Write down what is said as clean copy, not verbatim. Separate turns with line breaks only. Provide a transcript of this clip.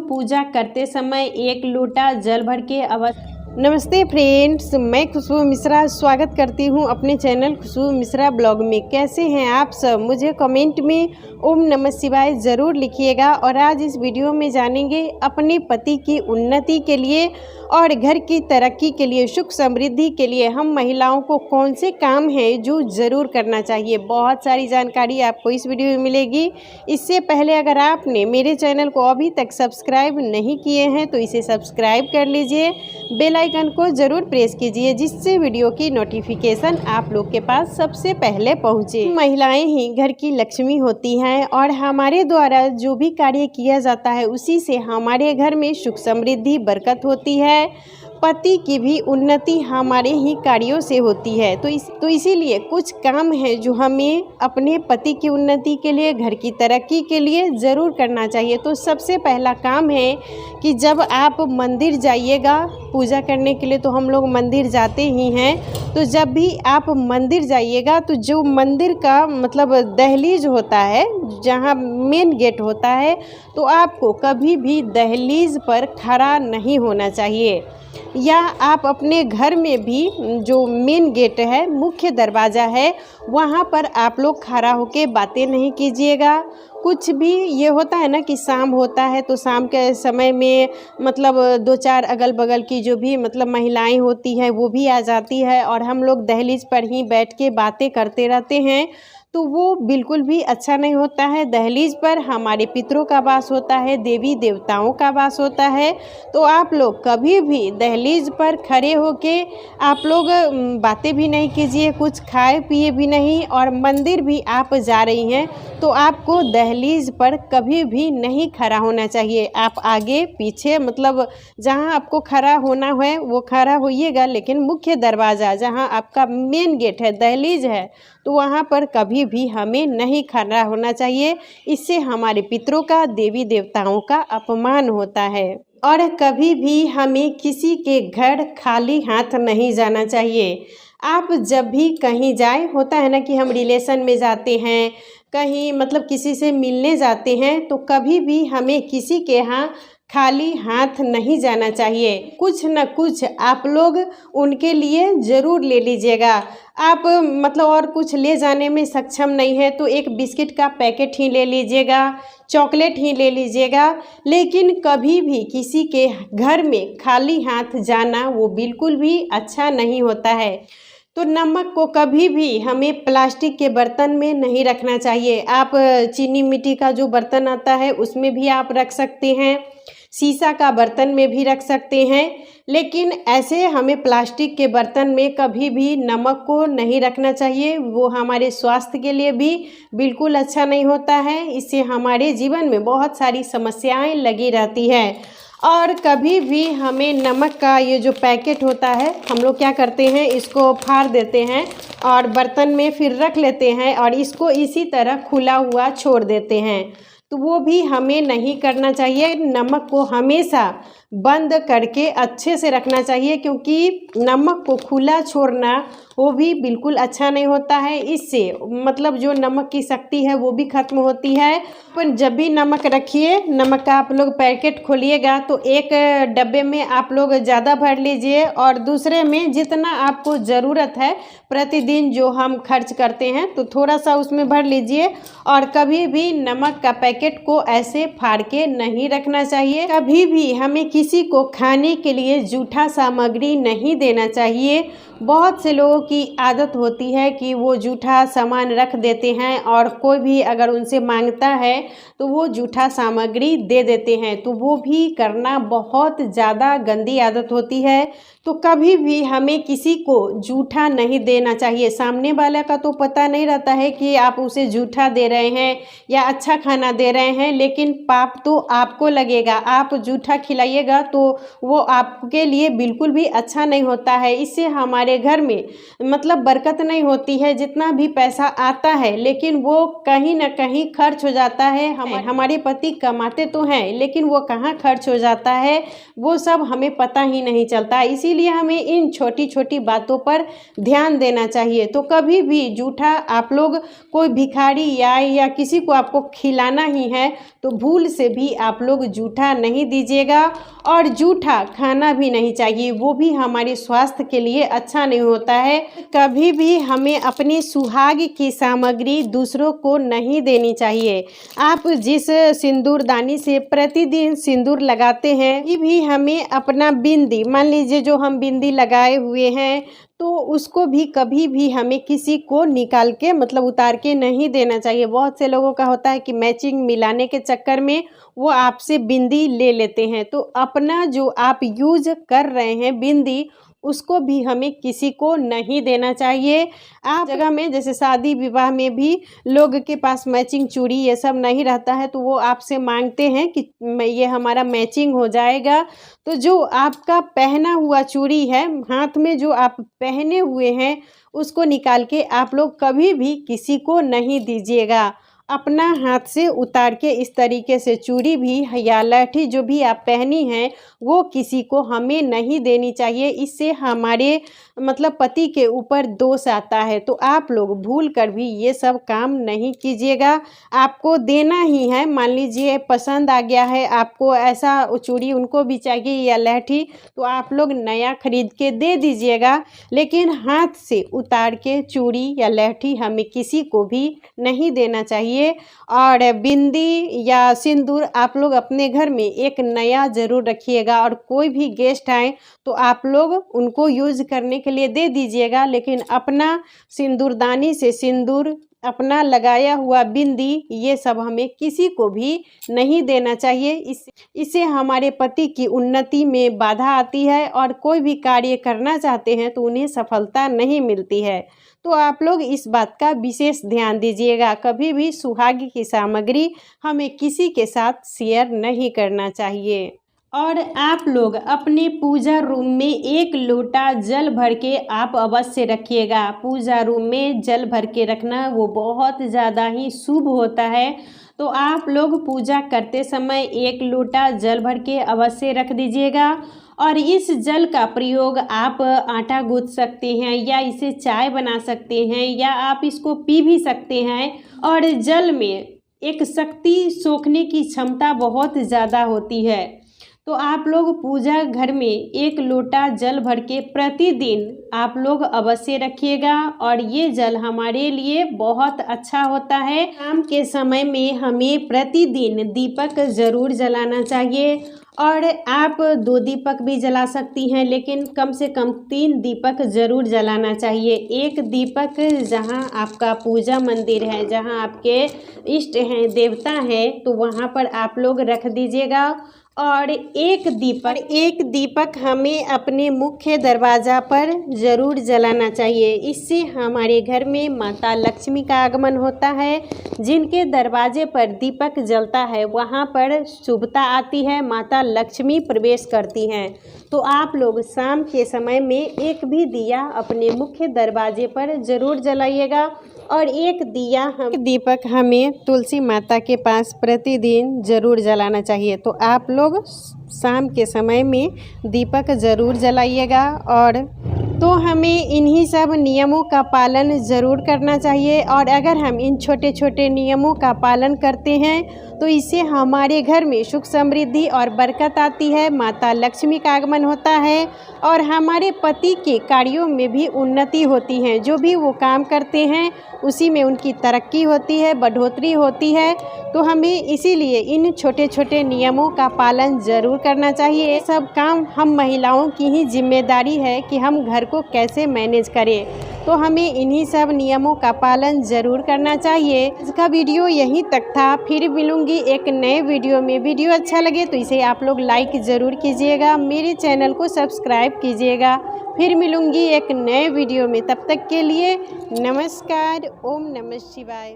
पूजा करते समय एक लोटा जल भर के अवश्य। नमस्ते फ्रेंड्स, मैं खुशबू मिश्रा स्वागत करती हूं अपने चैनल खुशबू मिश्रा ब्लॉग में। कैसे हैं आप सब? मुझे कमेंट में ओम नमः शिवाय ज़रूर लिखिएगा। और आज इस वीडियो में जानेंगे अपने पति की उन्नति के लिए और घर की तरक्की के लिए, सुख समृद्धि के लिए हम महिलाओं को कौन से काम हैं जो ज़रूर करना चाहिए। बहुत सारी जानकारी आपको इस वीडियो में मिलेगी। इससे पहले अगर आपने मेरे चैनल को अभी तक सब्सक्राइब नहीं किए हैं तो इसे सब्सक्राइब कर लीजिए, बेल आइकन को ज़रूर प्रेस कीजिए जिससे वीडियो की नोटिफिकेशन आप लोग के पास सबसे पहले पहुँचे। महिलाएं ही घर की लक्ष्मी होती हैं और हमारे द्वारा जो भी कार्य किया जाता है उसी से हमारे घर में सुख समृद्धि बरकत होती है। पति की भी उन्नति हमारे ही कार्यों से होती है। तो इसीलिए कुछ काम है जो हमें अपने पति की उन्नति के लिए, घर की तरक्की के लिए ज़रूर करना चाहिए। तो सबसे पहला काम है कि जब आप मंदिर जाइएगा पूजा करने के लिए, तो हम लोग मंदिर जाते ही हैं, तो जब भी आप मंदिर जाइएगा तो जो मंदिर का मतलब दहलीज होता है, जहाँ मेन गेट होता है, तो आपको कभी भी दहलीज पर खड़ा नहीं होना चाहिए। या आप अपने घर में भी जो मेन गेट है, मुख्य दरवाज़ा है, वहाँ पर आप लोग खड़ा होके बातें नहीं कीजिएगा। कुछ भी ये होता है ना कि शाम होता है तो शाम के समय में मतलब दो चार अगल बगल की जो भी मतलब महिलाएं होती हैं वो भी आ जाती है और हम लोग दहलीज पर ही बैठ के बातें करते रहते हैं, तो वो बिल्कुल भी अच्छा नहीं होता है। दहलीज पर हमारे पितरों का वास होता है, देवी देवताओं का वास होता है। तो आप लोग कभी भी दहलीज पर खड़े होके आप लोग बातें भी नहीं कीजिए, कुछ खाए पिए भी नहीं। और मंदिर भी आप जा रही हैं तो आपको दहलीज पर कभी भी नहीं खड़ा होना चाहिए। आप आगे पीछे मतलब जहां आपको खड़ा होना है वो खड़ा होइएगा, लेकिन मुख्य दरवाज़ा जहां आपका मेन गेट है, दहलीज है, तो वहाँ पर कभी भी हमें नहीं खड़ा होना चाहिए। इससे हमारे पितरों का, देवी देवताओं का अपमान होता है। और कभी भी हमें किसी के घर खाली हाथ नहीं जाना चाहिए। आप जब भी कहीं जाए, होता है ना कि हम रिलेशन में जाते हैं, कहीं मतलब किसी से मिलने जाते हैं, तो कभी भी हमें किसी के यहाँ खाली हाथ नहीं जाना चाहिए। कुछ न कुछ आप लोग उनके लिए ज़रूर ले लीजिएगा। आप मतलब और कुछ ले जाने में सक्षम नहीं है तो एक बिस्किट का पैकेट ही ले लीजिएगा, चॉकलेट ही ले लीजिएगा। लेकिन कभी भी किसी के घर में खाली हाथ जाना वो बिल्कुल भी अच्छा नहीं होता है। तो नमक को कभी भी हमें प्लास्टिक के बर्तन में नहीं रखना चाहिए। आप चीनी मिट्टी का जो बर्तन आता है उसमें भी आप रख सकते हैं, शीशा का बर्तन में भी रख सकते हैं, लेकिन ऐसे हमें प्लास्टिक के बर्तन में कभी भी नमक को नहीं रखना चाहिए। वो हमारे स्वास्थ्य के लिए भी बिल्कुल अच्छा नहीं होता है। इससे हमारे जीवन में बहुत सारी समस्याएं लगी रहती हैं। और कभी भी हमें नमक का ये जो पैकेट होता है, हम लोग क्या करते हैं, इसको फाड़ देते हैं और बर्तन में फिर रख लेते हैं और इसको इसी तरह खुला हुआ छोड़ देते हैं। तो वो भी हमें नहीं करना चाहिए। नमक को हमेशा बंद करके अच्छे से रखना चाहिए, क्योंकि नमक को खुला छोड़ना वो भी बिल्कुल अच्छा नहीं होता है। इससे मतलब जो नमक की शक्ति है वो भी खत्म होती है। पर जब भी नमक रखिए, नमक का आप लोग पैकेट खोलिएगा तो एक डब्बे में आप लोग ज़्यादा भर लीजिए और दूसरे में जितना आपको ज़रूरत है प्रतिदिन जो हम खर्च करते हैं तो थोड़ा सा उसमें भर लीजिए। और कभी भी नमक का पैकेट को ऐसे फाड़ के नहीं रखना चाहिए। कभी भी हमें किसी को खाने के लिए जूठा सामग्री नहीं देना चाहिए। बहुत से लोगों की आदत होती है कि वो जूठा सामान रख देते हैं और कोई भी अगर उनसे मांगता है तो वो जूठा सामग्री दे देते हैं, तो वो भी करना बहुत ज़्यादा गंदी आदत होती है। तो कभी भी हमें किसी को जूठा नहीं देना चाहिए। सामने वाले का तो पता नहीं रहता है कि आप उसे जूठा दे रहे हैं या अच्छा खाना दे रहे हैं, लेकिन पाप तो आपको लगेगा। आप जूठा खिलाइएगा तो वो आपके लिए बिल्कुल भी अच्छा नहीं होता है। इससे हमारे हमारे घर में मतलब बरकत नहीं होती है। जितना भी पैसा आता है लेकिन वो कहीं ना कहीं खर्च हो जाता है। हमारे पति कमाते तो हैं लेकिन वो कहाँ खर्च हो जाता है वो सब हमें पता ही नहीं चलता। इसीलिए हमें इन छोटी छोटी बातों पर ध्यान देना चाहिए। तो कभी भी जूठा आप लोग कोई भिखारी या किसी को आपको खिलाना ही है तो भूल से भी आप लोग जूठा नहीं दीजिएगा और जूठा खाना भी नहीं चाहिए, वो भी हमारे स्वास्थ्य के लिए अच्छा नहीं होता है। कभी भी हमें अपनी सुहाग की सामग्री दूसरों को नहीं देनी चाहिए। आप जिस सिंदूरदानी से प्रतिदिन सिंदूर लगाते हैं ये भी हमें अपना बिंदी, मान लीजिए जो हम बिंदी लगाए हुए हैं तो उसको भी कभी भी हमें किसी को निकाल के मतलब उतार के नहीं देना चाहिए। बहुत से लोगों का होता है कि मैचिंग मिलाने के चक्कर में वो आपसे बिंदी ले लेते हैं। तो अपना जो आप यूज कर रहे हैं बिंदी उसको भी हमें किसी को नहीं देना चाहिए। आप जगह में जैसे शादी विवाह में भी लोग के पास मैचिंग चूड़ी ये सब नहीं रहता है तो वो आपसे मांगते हैं कि ये हमारा मैचिंग हो जाएगा। तो जो आपका पहना हुआ चूड़ी है हाथ में जो आप पहने हुए हैं उसको निकाल के आप लोग कभी भी किसी को नहीं दीजिएगा। अपना हाथ से उतार के इस तरीके से चूड़ी भी या लहठी जो भी आप पहनी हैं वो किसी को हमें नहीं देनी चाहिए। इससे हमारे मतलब पति के ऊपर दोष आता है। तो आप लोग भूल कर भी ये सब काम नहीं कीजिएगा। आपको देना ही है, मान लीजिए पसंद आ गया है आपको ऐसा चूड़ी उनको भी चाहिए या लहठी तो आप लोग नया खरीद के दे दीजिएगा, लेकिन हाथ से उतार के चूड़ी या लहठी हमें किसी को भी नहीं देना चाहिए। और बिंदी या सिंदूर आप लोग अपने घर में एक नया ज़रूर रखिएगा और कोई भी गेस्ट आए तो आप लोग उनको यूज़ करने के लिए दे दीजिएगा, लेकिन अपना सिंदूरदानी से सिंदूर, अपना लगाया हुआ बिंदी ये सब हमें किसी को भी नहीं देना चाहिए। इससे हमारे पति की उन्नति में बाधा आती है और कोई भी कार्य करना चाहते हैं तो उन्हें सफलता नहीं मिलती है। तो आप लोग इस बात का विशेष ध्यान दीजिएगा। कभी भी सुहाग की सामग्री हमें किसी के साथ शेयर नहीं करना चाहिए। और आप लोग अपने पूजा रूम में 1 लोटा जल भर के आप अवश्य रखिएगा। पूजा रूम में जल भर के रखना वो बहुत ज़्यादा ही शुभ होता है। तो आप लोग पूजा करते समय 1 लोटा जल भर के अवश्य रख दीजिएगा और इस जल का प्रयोग आप आटा गूंथ सकते हैं या इसे चाय बना सकते हैं या आप इसको पी भी सकते हैं। और जल में एक शक्ति सोखने की क्षमता बहुत ज़्यादा होती है। तो आप लोग पूजा घर में 1 लोटा जल भर के प्रतिदिन आप लोग अवश्य रखिएगा और ये जल हमारे लिए बहुत अच्छा होता है। शाम के समय में हमें प्रतिदिन दीपक ज़रूर जलाना चाहिए और आप 2 दीपक भी जला सकती हैं, लेकिन कम से कम 3 दीपक ज़रूर जलाना चाहिए। 1 दीपक जहां आपका पूजा मंदिर है, जहां आपके इष्ट हैं, देवता हैं, तो वहां पर आप लोग रख दीजिएगा। और 1 दीपक हमें अपने मुख्य दरवाज़ा पर ज़रूर जलाना चाहिए। इससे हमारे घर में माता लक्ष्मी का आगमन होता है। जिनके दरवाजे पर दीपक जलता है वहाँ पर शुभता आती है, माता लक्ष्मी प्रवेश करती हैं। तो आप लोग शाम के समय में 1 भी दिया अपने मुख्य दरवाजे पर ज़रूर जलाइएगा और 1 दीपक हमें तुलसी माता के पास प्रतिदिन ज़रूर जलाना चाहिए। तो आप लोग शाम के समय में दीपक ज़रूर जलाइएगा। और तो हमें इन्हीं सब नियमों का पालन ज़रूर करना चाहिए और अगर हम इन छोटे छोटे नियमों का पालन करते हैं तो इससे हमारे घर में सुख समृद्धि और बरकत आती है, माता लक्ष्मी का आगमन होता है और हमारे पति के कार्यों में भी उन्नति होती है। जो भी वो काम करते हैं उसी में उनकी तरक्की होती है, बढ़ोतरी होती है। तो हमें इसीलिए इन छोटे छोटे नियमों का पालन ज़रूर करना चाहिए। ये सब काम हम महिलाओं की ही जिम्मेदारी है कि हम घर को कैसे मैनेज करें। तो हमें इन्हीं सब नियमों का पालन ज़रूर करना चाहिए। इसका वीडियो यहीं तक था, फिर मिलूंगी एक नए वीडियो में। वीडियो अच्छा लगे तो इसे आप लोग लाइक ज़रूर कीजिएगा, मेरे चैनल को सब्सक्राइब कीजिएगा। फिर मिलूंगी एक नए वीडियो में, तब तक के लिए नमस्कार। ओम नमः शिवाय।